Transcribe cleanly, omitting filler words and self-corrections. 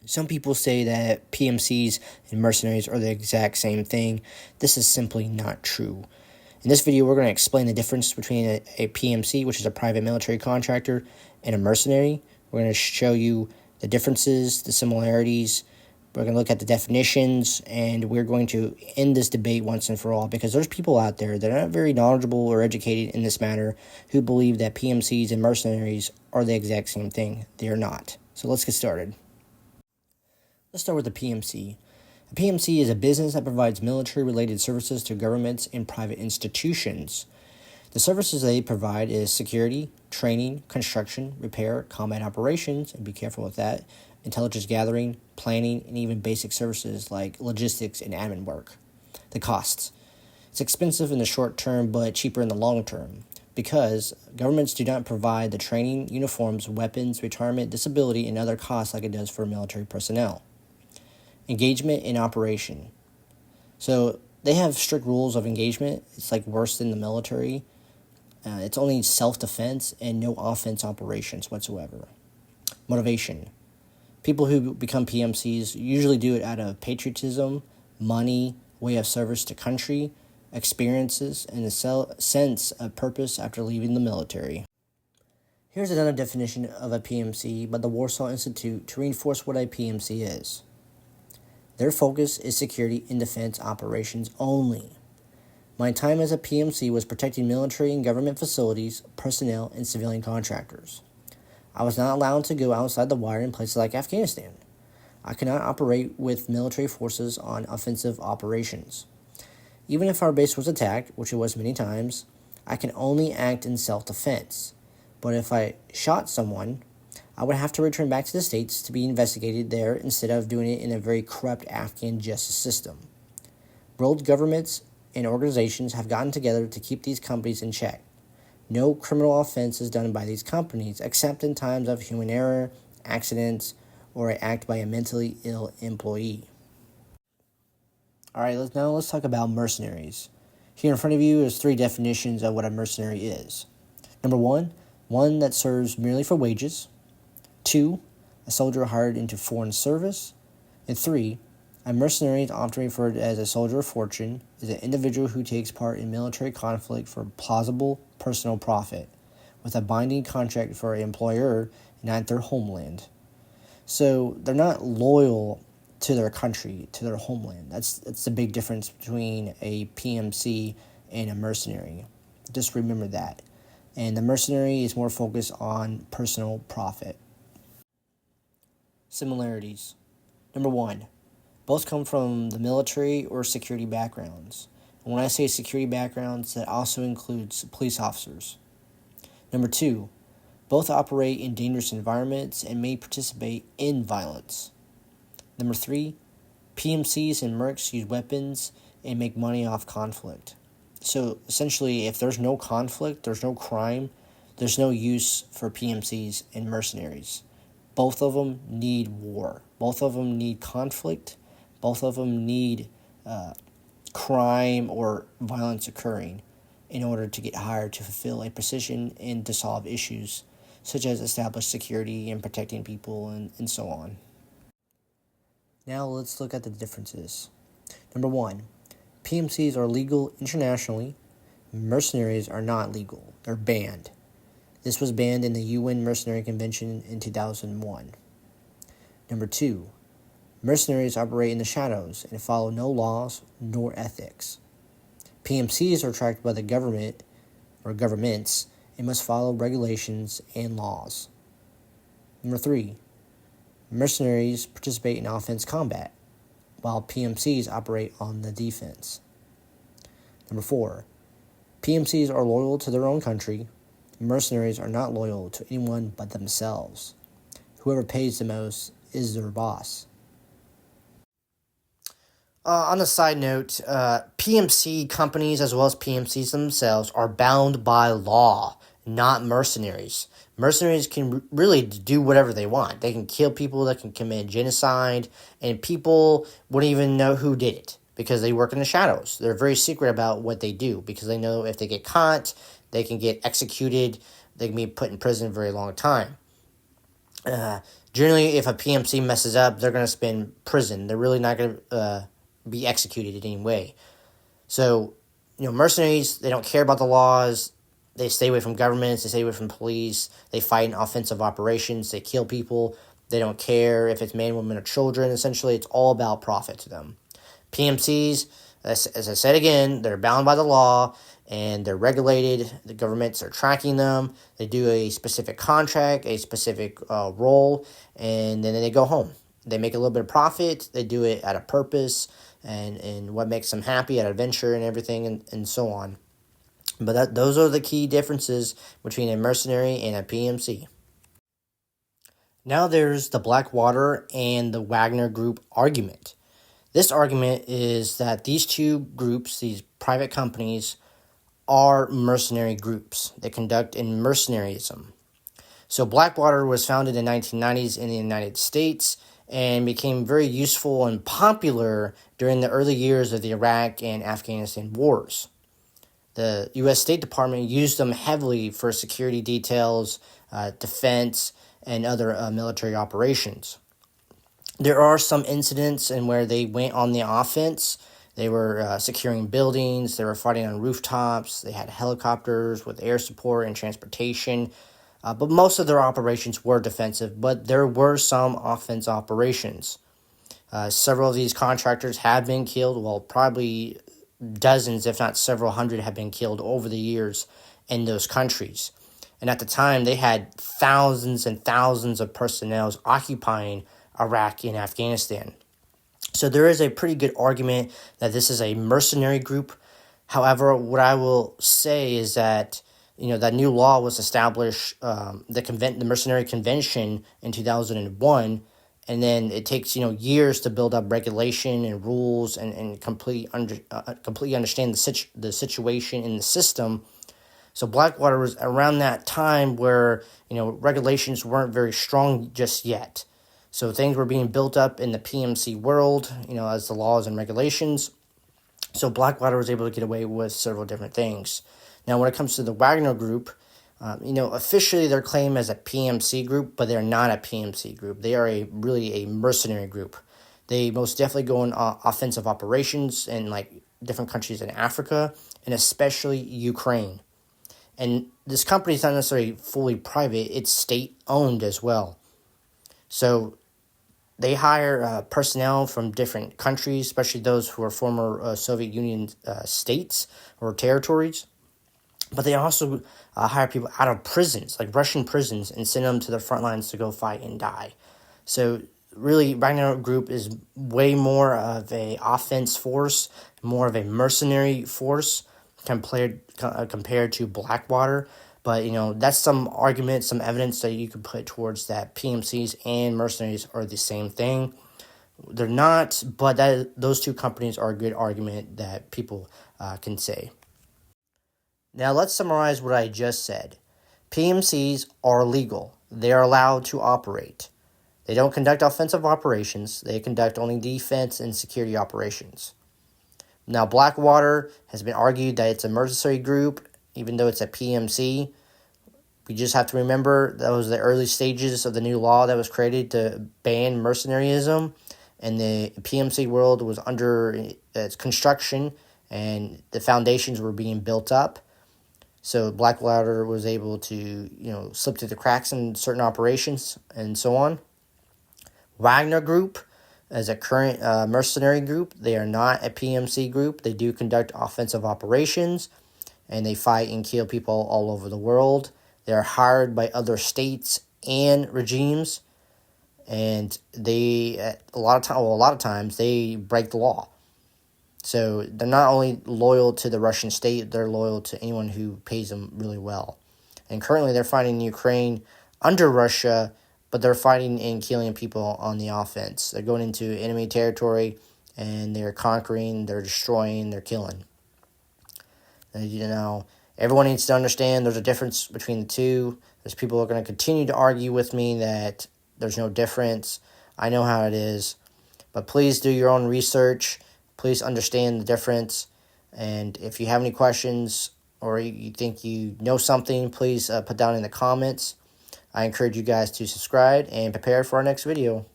Some people say that PMCs and mercenaries are the exact same thing. This is simply not true. In this video, we're going to explain the difference between a PMC, which is a private military contractor, and a mercenary. We're going to show you the differences, the similarities. We're going to look at the definitions, and we're going to end this debate once and for all, because there's people out there that are not very knowledgeable or educated in this matter who believe that PMCs and mercenaries are the exact same thing. They are not. So let's get started. Let's start with the PMC. A PMC is a business that provides military-related services to governments and private institutions. The services they provide is security, training, construction, repair, combat operations, and be careful with that, intelligence gathering, planning, and even basic services like logistics and admin work. The costs. It's expensive in the short term, but cheaper in the long term, because governments do not provide the training, uniforms, weapons, retirement, disability, and other costs like it does for military personnel. Engagement in operation. So they have strict rules of engagement. It's like worse than the military. It's only self-defense and no offense operations whatsoever. Motivation. People who become PMCs usually do it out of patriotism, money, way of service to country, experiences, and a sense of purpose after leaving the military. Here's another definition of a PMC by the Warsaw Institute to reinforce what a PMC is. Their focus is security and defense operations only. My time as a PMC was protecting military and government facilities, personnel, and civilian contractors. I was not allowed to go outside the wire in places like Afghanistan. I could not operate with military forces on offensive operations. Even if our base was attacked, which it was many times, I can only act in self-defense. But if I shot someone, I would have to return back to the States to be investigated there instead of doing it in a very corrupt Afghan justice system. World governments and organizations have gotten together to keep these companies in check. No criminal offense is done by these companies except in times of human error, accidents, or an act by a mentally ill employee. Alright, let's talk about mercenaries. Here in front of you is 3 definitions of what a mercenary is. Number 1, one that serves merely for wages. 2, a soldier hired into foreign service. And 3, a mercenary, often referred to as a soldier of fortune, is an individual who takes part in military conflict for plausible personal profit, with a binding contract for an employer and not their homeland. So they're not loyal to their country, to their homeland. That's the big difference between a PMC and a mercenary. Just remember that. And the mercenary is more focused on personal profit. Similarities. Number 1, both come from the military or security backgrounds. And when I say security backgrounds, that also includes police officers. Number 2, both operate in dangerous environments and may participate in violence. Number 3, PMCs and mercs use weapons and make money off conflict. So essentially, if there's no conflict, there's no crime, there's no use for PMCs and mercenaries. Both of them need war. Both of them need conflict. Both of them need crime or violence occurring in order to get hired to fulfill a position and to solve issues such as establish security and protecting people and so on. Now let's look at the differences. Number 1, PMCs are legal internationally. Mercenaries are not legal. They're banned. This was banned in the UN Mercenary Convention in 2001. Number 2, mercenaries operate in the shadows and follow no laws nor ethics. PMCs are tracked by the government or governments and must follow regulations and laws. Number 3, mercenaries participate in offense combat, while PMCs operate on the defense. Number 4, PMCs are loyal to their own country. Mercenaries are not loyal to anyone but themselves. Whoever pays the most is their boss. On a side note, PMC companies as well as PMCs themselves are bound by law, not mercenaries. Mercenaries can really do whatever they want. They can kill people, they can commit genocide, and people wouldn't even know who did it because they work in the shadows. They're very secret about what they do because they know if they get caught, they can get executed, they can be put in prison a very long time. Generally, if a PMC messes up, they're going to spend prison. They're really not going to be executed in any way. So, mercenaries, they don't care about the laws. They stay away from governments. They stay away from police. They fight in offensive operations. They kill people. They don't care if it's men, women, or children. Essentially, it's all about profit to them. PMCs, as I said again, they're bound by the law and they're regulated. The governments are tracking them. They do a specific contract, a specific role, and then they go home. They make a little bit of profit. They do it at a purpose and what makes them happy, at adventure and everything, and so on. But those are the key differences between a mercenary and a PMC. Now there's the Blackwater and the Wagner group argument. This argument is that these two groups, these private companies, are mercenary groups. They conduct in mercenarism. So Blackwater was founded in the 1990s in the United States and became very useful and popular during the early years of the Iraq and Afghanistan wars. The U.S. State Department used them heavily for security details, defense, and other military operations. There are some incidents in where they went on the offense. They were securing buildings, they were fighting on rooftops, they had helicopters with air support and transportation. But most of their operations were defensive, but there were some offense operations. Several of these contractors have been killed, well, probably dozens, if not several hundred, have been killed over the years in those countries. And at the time, they had thousands and thousands of personnel occupying Iraq and Afghanistan. So there is a pretty good argument that this is a mercenary group. However, what I will say is that that new law was established, the Mercenary Convention in 2001, and then it takes years to build up regulation and rules and completely understand the situation in the system. So Blackwater was around that time where regulations weren't very strong just yet. So things were being built up in the PMC world, as the laws and regulations. So Blackwater was able to get away with several different things. Now, when it comes to the Wagner group, officially they're claimed as a PMC group, but they're not a PMC group. They are really a mercenary group. They most definitely go on offensive operations in different countries in Africa, and especially Ukraine. And this company is not necessarily fully private, it's state-owned as well. So they hire personnel from different countries, especially those who are former Soviet Union states or territories. But they also hire people out of prisons, like Russian prisons, and send them to the front lines to go fight and die. So really, Wagner Group is way more of a offense force, more of a mercenary force compared to Blackwater. But, that's some argument, some evidence that you could put towards that PMCs and mercenaries are the same thing. They're not, but those two companies are a good argument that people can say. Now, let's summarize what I just said. PMCs are legal. They are allowed to operate. They don't conduct offensive operations. They conduct only defense and security operations. Now, Blackwater has been argued that it's a mercenary group, even though it's a PMC. We just have to remember that was the early stages of the new law that was created to ban mercenarism, and the PMC world was under its construction, and the foundations were being built up. So Blackwater was able to, slip through the cracks in certain operations and so on. Wagner Group, as a current mercenary group, they are not a PMC group. They do conduct offensive operations, and they fight and kill people all over the world. They are hired by other states and regimes, and they a lot of times they break the law. So they're not only loyal to the Russian state, they're loyal to anyone who pays them really well. And currently they're fighting Ukraine under Russia, but they're fighting and killing people on the offense. They're going into enemy territory, and they're conquering, they're destroying, they're killing. And, everyone needs to understand there's a difference between the two. There's people who are going to continue to argue with me that there's no difference. I know how it is. But please do your own research. Please understand the difference. And if you have any questions or you think you know something, please put down in the comments. I encourage you guys to subscribe and prepare for our next video.